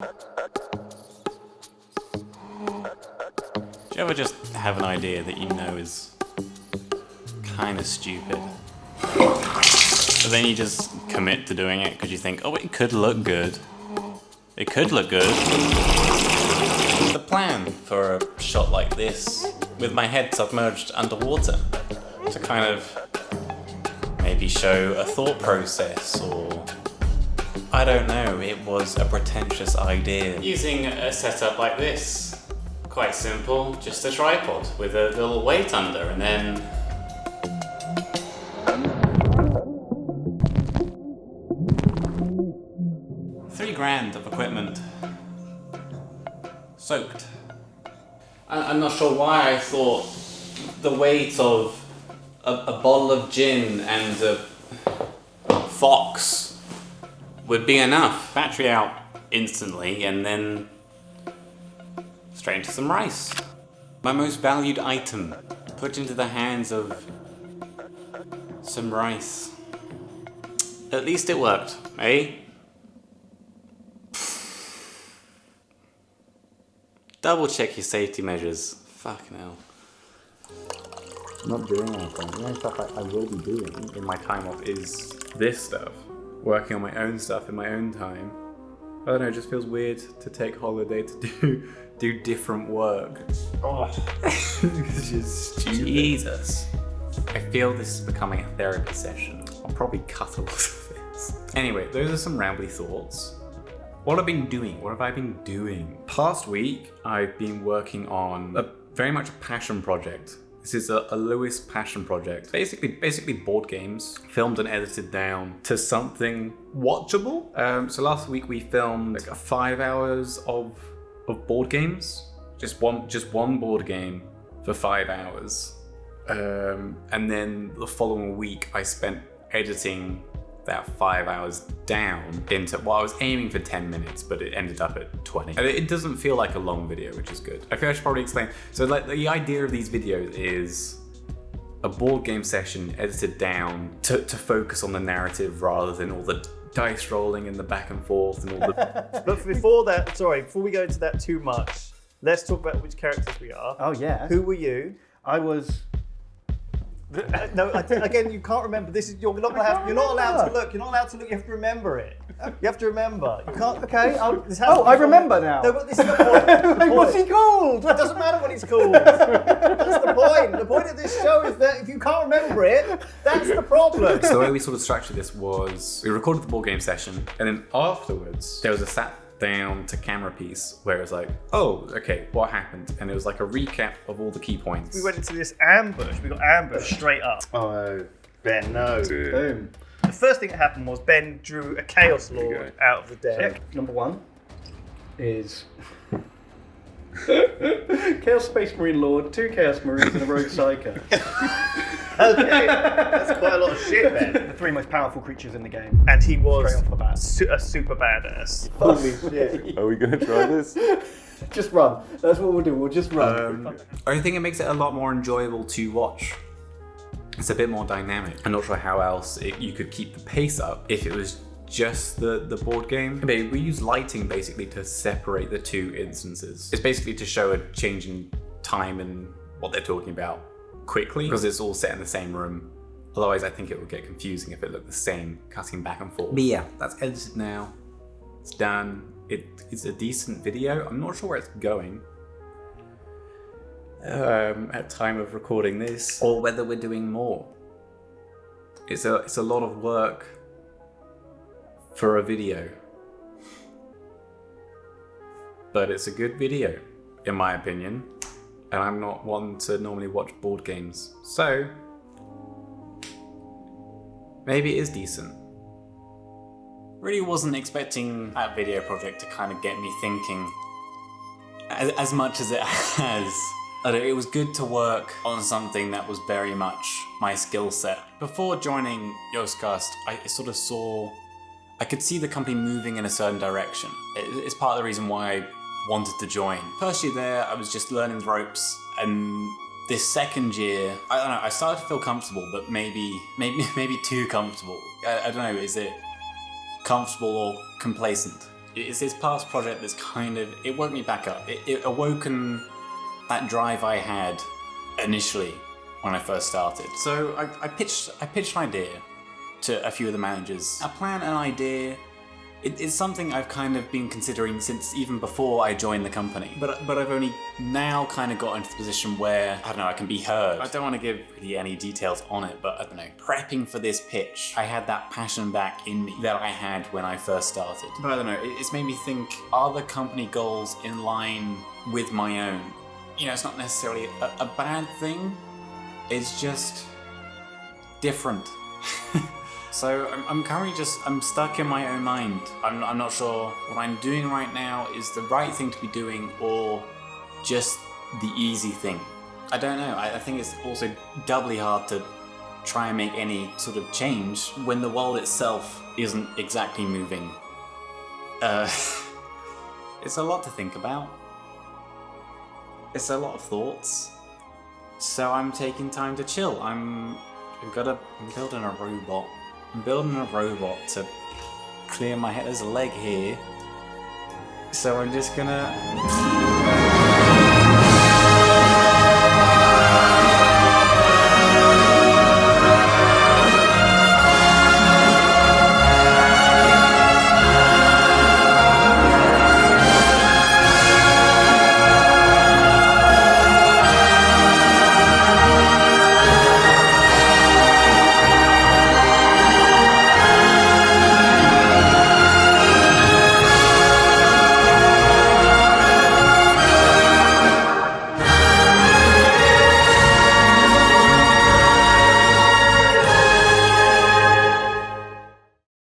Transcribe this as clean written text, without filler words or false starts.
Do you ever just have an idea that you know is kind of stupid, but then you just commit to doing it because you think, oh, it could look good. It could look good. The plan for a shot like this, with my head submerged underwater, to kind of maybe show a thought process, or I don't know, it was a pretentious idea. Using a setup like this. Quite simple, just a tripod with a little weight under, and then $3,000 of equipment soaked. I'm not sure why I thought the weight of a bottle of gin and a fox would be enough. Battery out instantly, and then straight into some rice. My most valued item, put into the hands of some rice. At least it worked, eh? Double check your safety measures. Fucking hell. I'm not doing anything. The only stuff I will be doing in my time off is this stuff. Working on my own stuff in my own time. I don't know, it just feels weird to take holiday to do different work. Oh, it's just stupid. Jesus. I feel this is becoming a therapy session. I'll probably cut a lot of this. Anyway, those are some rambly thoughts. What have I been doing? What have I been doing? Past week, I've been working on very much a passion project. This is a Lewis passion project. Basically board games, filmed and edited down to something watchable. So last week we filmed like 5 hours of board games. Just one board game for 5 hours. And then the following week I spent editing that 5 hours down into, well, I was aiming for 10 minutes, but it ended up at 20. And it doesn't feel like a long video, which is good. I feel I should probably explain. So like the idea of these videos is a board game session edited down to focus on the narrative rather than all the dice rolling and the back and forth and all the... But before we go into that too much, let's talk about which characters we are. Oh yeah. Who were you? I was... No, again, you can't remember. This is you're not allowed to look. You're not allowed to look. You have to remember it. You have to remember. You can't. Okay. I remember now. No, but this is the point. Wait, what's he called? It doesn't matter what he's called. That's the point. The point of this show is that if you can't remember it, that's the problem. So the way we sort of structured this was we recorded the board game session, and then afterwards there was a sat down to camera piece where it was like, oh, okay, what happened? And it was like a recap of all the key points. We went into this ambush. We got ambushed straight up. Oh, Ben, no. boom. The first thing that happened was Ben drew a Chaos Lord out of the deck. Number one is Chaos Space Marine Lord, 2 Chaos Marines and a Rogue Psycho. Okay, that's quite a lot of shit, Ben. The 3 most powerful creatures in the game. And he was Straight off the bat. a super badass. Holy shit. Are we gonna try this? Just run. That's what we'll do. We'll just run. I think it makes it a lot more enjoyable to watch. It's a bit more dynamic. I'm not sure how else you could keep the pace up if it was just the board game. We use lighting basically to separate the 2 instances. It's basically to show a change in time and what they're talking about quickly, because it's all set in the same room. Otherwise, I think it would get confusing if it looked the same, cutting back and forth. But yeah, that's edited now. It's done. It's a decent video. I'm not sure where it's going at time of recording this, or whether we're doing more. It's a lot of work for a video, but it's a good video, in my opinion. And I'm not one to normally watch board games, so maybe it is decent. Really wasn't expecting that video project to kind of get me thinking as much as it has. It was good to work on something that was very much my skill set. Before joining Yoscast, I could see the company moving in a certain direction. It's part of the reason why I wanted to join. First year there, I was just learning the ropes, and this second year, I don't know, I started to feel comfortable, but maybe too comfortable. I don't know, is it comfortable or complacent? It's this past project that's kind of, it woke me back up. It awoken that drive I had initially when I first started. So I pitched an idea to a few of the managers. A plan, an idea, it's something I've kind of been considering since even before I joined the company. But I've only now kind of got into the position where, I don't know, I can be heard. I don't want to give really any details on it, but I don't know, prepping for this pitch, I had that passion back in me that I had when I first started. But I don't know, it's made me think, are the company goals in line with my own? You know, it's not necessarily a bad thing, it's just different. So I'm currently I'm stuck in my own mind. I'm not sure what I'm doing right now is the right thing to be doing or just the easy thing. I don't know. I think it's also doubly hard to try and make any sort of change when the world itself isn't exactly moving. It's a lot to think about. It's a lot of thoughts. So I'm taking time to chill. I'm building a robot. I'm building a robot to clear my head. There's a leg here. So I'm just gonna